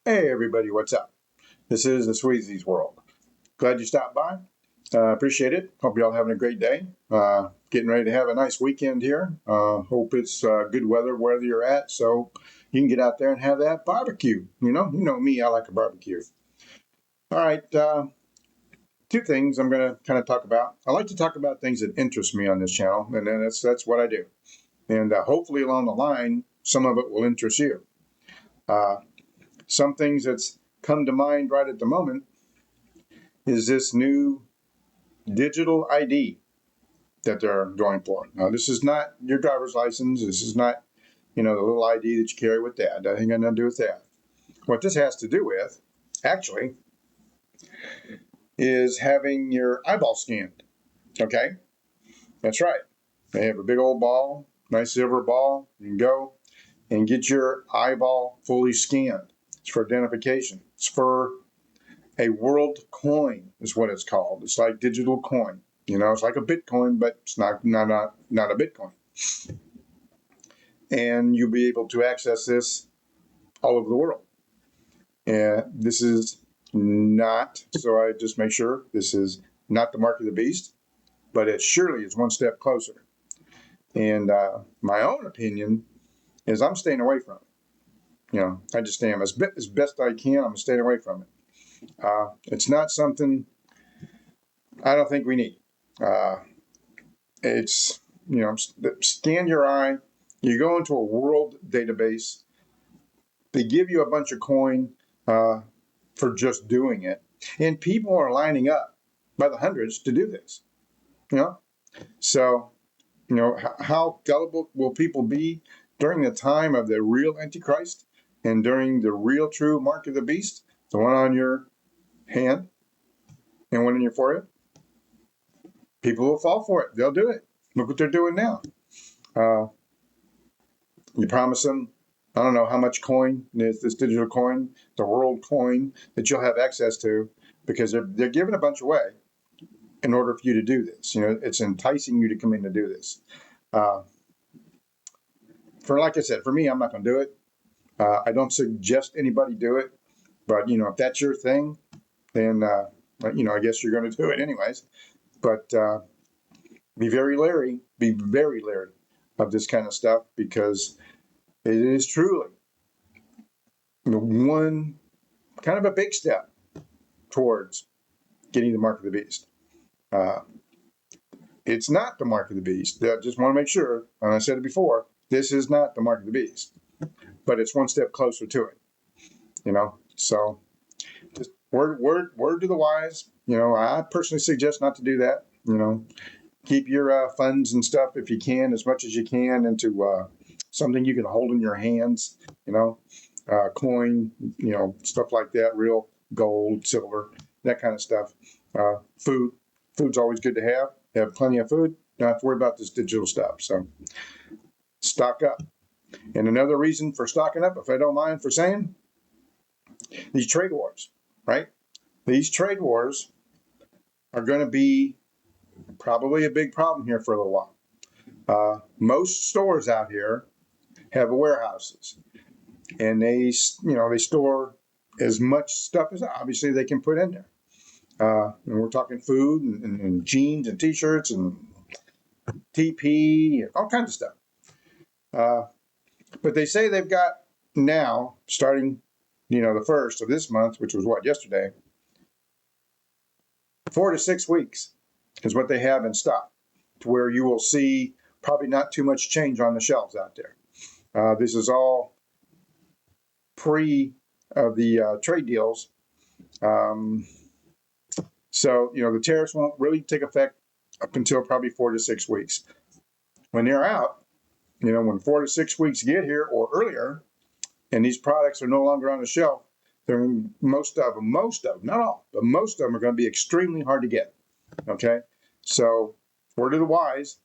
Hey everybody, what's up? This is the Sweezies World. Glad you stopped by. Appreciate it. Hope you're all having a great day. Getting ready to have a nice weekend here. Hope it's good weather wherever you're at, so you can get out there and have that barbecue. You know me, I like a barbecue. All right, two things I'm going to kind of talk about. I like to talk about things that interest me on this channel, and then that's what I do. And hopefully along the line, some of it will interest you. Some things that's come to mind right at the moment is this new digital ID that they're going for. Now, this is not your driver's license. This is not, the little ID that you carry with that. That ain't got nothing to do with that. What this has to do with, actually, is having your eyeball scanned. Okay? That's right. They have a big old ball, nice silver ball. You can go and get your eyeball fully scanned. It's for identification. It's for a world coin is what it's called. It's like digital coin. It's like a Bitcoin, but it's not a Bitcoin. And you'll be able to access this all over the world. And this is not, so I just make sure, this is not the mark of the beast, but it surely is one step closer. And my own opinion is I'm staying away from it. I just am. As best I can, I'm staying away from it. It's not something I don't think we need. It's, scan your eye. You go into a world database. They give you a bunch of coin for just doing it. And people are lining up by the hundreds to do this. So, how gullible will people be during the time of the real Antichrist and during the real true mark of the beast, the one on your hand and one in your forehead? People will fall for it. They'll do it. Look what they're doing now. You promise them, I don't know how much coin, this digital coin, the world coin that you'll have access to, because they're giving a bunch away in order for you to do this. It's enticing you to come in to do this. Like I said, for me, I'm not going to do it. I don't suggest anybody do it, but if that's your thing, then I guess you're going to do it anyways. But be very leery of this kind of stuff, because it is truly one kind of a big step towards getting the mark of the beast. It's not the mark of the beast. I just want to make sure, and I said it before, this is not the mark of the beast, but it's one step closer to it. So just word to the wise. I personally suggest not to do that. Keep your funds and stuff, if you can, as much as you can, into something you can hold in your hands. Coin, stuff like that, real gold, silver, that kind of stuff. Food's always good to have. Have plenty of food. Don't have to worry about this digital stuff. So stock up. And another reason for stocking up, if I don't mind for saying, these trade wars, right? These trade wars are going to be probably a big problem here for a little while. Most stores out here have warehouses, and they store as much stuff as obviously they can put in there. And we're talking food and jeans and t-shirts and TP and all kinds of stuff. But they say they've got now, starting, the first of this month, which was yesterday, 4 to 6 weeks is what they have in stock, to where you will see probably not too much change on the shelves out there. This is all pre of the trade deals. So, the tariffs won't really take effect up until probably 4 to 6 weeks. When they're out, when 4 to 6 weeks get here or earlier, and these products are no longer on the shelf, most of them, not all, but most of them are going to be extremely hard to get. Okay? So, word to the wise,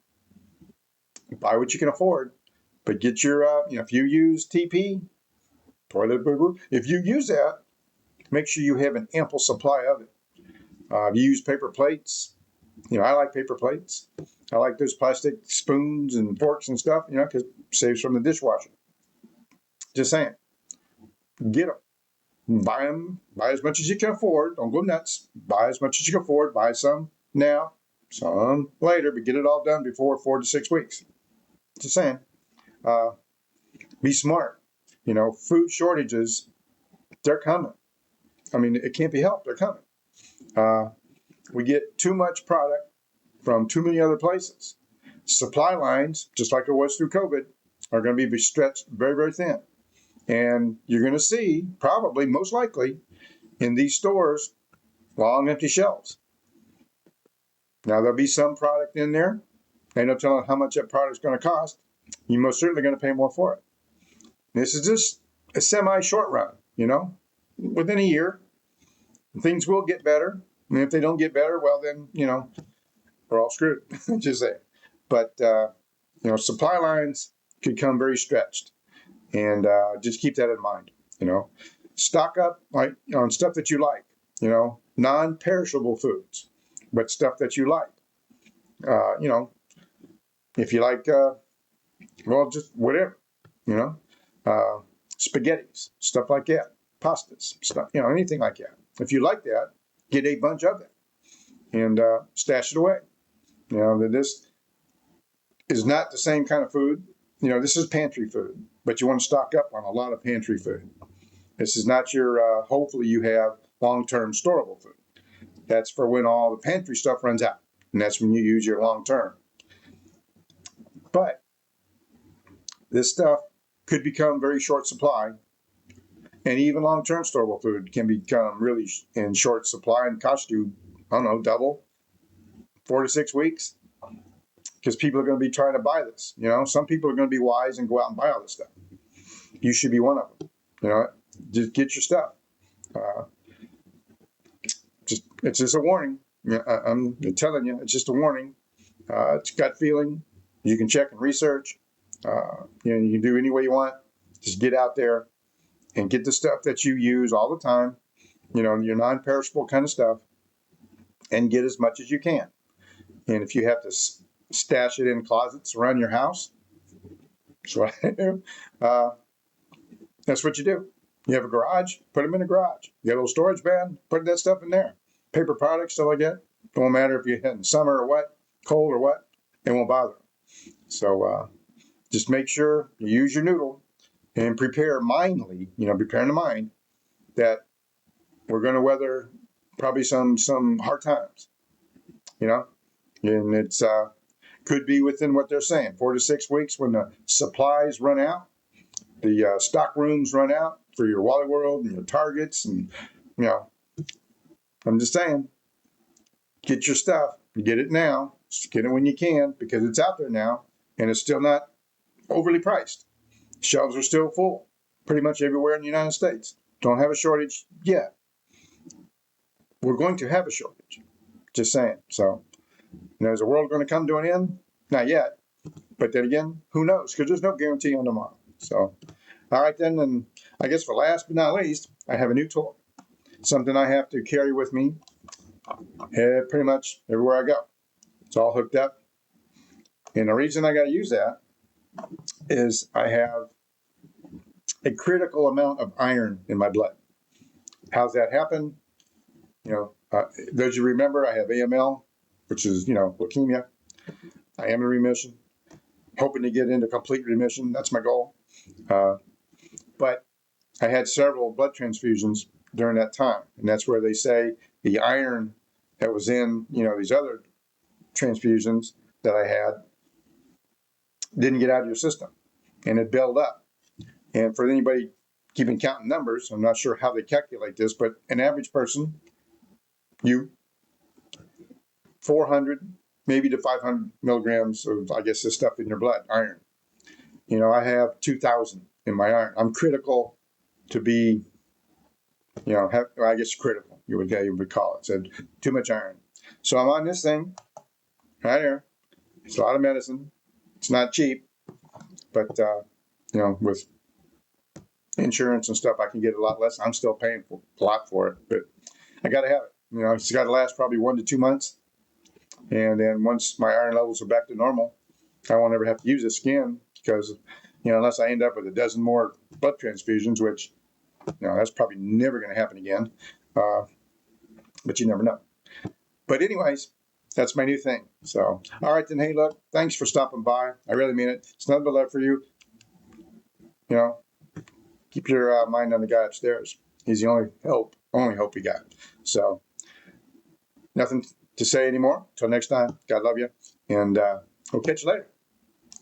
buy what you can afford, but get your, if you use TP, toilet paper, if you use that, make sure you have an ample supply of it. If you use paper plates, I like paper plates. I like those plastic spoons and forks and stuff, because it saves from the dishwasher. Just saying. Get them. buy them, buy as much as you can afford. Don't go nuts. Buy as much as you can afford. Buy some now, some later, but get it all done before 4 to 6 weeks. Just saying. Be smart. Food shortages, they're coming. I mean, it can't be helped. They're coming. We get too much product from too many other places. Supply lines, just like it was through COVID, are going to be stretched very, very thin. And you're going to see, probably, most likely, in these stores, long empty shelves. Now, there'll be some product in there. Ain't no telling how much that product's going to cost. You're most certainly going to pay more for it. This is just a semi-short run, within a year. Things will get better. I mean, if they don't get better, well, then, we're all screwed. Just saying. But, supply lines could come very stretched. And just keep that in mind, Stock up on stuff that you like, non-perishable foods, but stuff that you like. If you like, just whatever, spaghettis, stuff like that, pastas, stuff, anything like that. If you like that, get a bunch of it and stash it away. This is not the same kind of food. This is pantry food, but you want to stock up on a lot of pantry food. This is not your, hopefully you have long-term storable food. That's for when all the pantry stuff runs out, and that's when you use your long-term. But this stuff could become very short supply, and even long-term storable food can become really in short supply and cost you, double, 4 to 6 weeks. Because people are going to be trying to buy this. Some people are going to be wise and go out and buy all this stuff. You should be one of them. Just get your stuff. It's just a warning. I'm telling you, it's just a warning. It's gut feeling. You can check and research. You can do any way you want. Just get out there and get the stuff that you use all the time. Your non-perishable kind of stuff, and get as much as you can. And if you have to stash it in closets around your house, that's what I do. That's what you do. You have a garage, put them in a garage. You got a little storage bin, put that stuff in there. Paper products, stuff like that. Don't matter if you're in summer or what, cold or what, it won't bother them. So just make sure you use your noodle and prepare mindly, prepare in the mind that we're going to weather probably some hard times, and it's could be within what they're saying, 4 to 6 weeks when the supplies run out, the stock rooms run out for your Wally World and your Targets, and I'm just saying, get your stuff, get it now, just get it when you can, because it's out there now, and it's still not overly priced. Shelves are still full, pretty much everywhere in the United States. Don't have a shortage yet. We're going to have a shortage, just saying. So, is the world going to come to an end? Not yet. But then again, who knows? Because there's no guarantee on tomorrow. So, all right then. And I guess for last but not least, I have a new toy. Something I have to carry with me pretty much everywhere I go. It's all hooked up. And the reason I got to use that is I have a critical amount of iron in my blood. How's that happen? Those you remember, I have AML, which is, leukemia. I am in remission, hoping to get into complete remission. That's my goal. But I had several blood transfusions during that time. And that's where they say the iron that was in, these other transfusions that I had didn't get out of your system, and it built up. And for anybody keeping counting numbers, I'm not sure how they calculate this, but an average person, 400 maybe to 500 milligrams of, this stuff in your blood, iron. I have 2,000 in my iron. I'm critical to be, critical, you would call it. So too much iron. So I'm on this thing right here. It's a lot of medicine. It's not cheap, but, with insurance and stuff, I can get a lot less. I'm still paying a lot for it, but I got to have it. It's got to last probably 1 to 2 months. And then once my iron levels are back to normal, I won't ever have to use this again because, unless I end up with a dozen more blood transfusions, which That's probably never going to happen again. But you never know. But anyways, that's my new thing. So, all right then. Hey, look, thanks for stopping by. I really mean it. It's nothing but love for you. Keep your mind on the guy upstairs. He's the only hope we got. So, nothing to say anymore. Till next time. God love you, and we'll catch you later.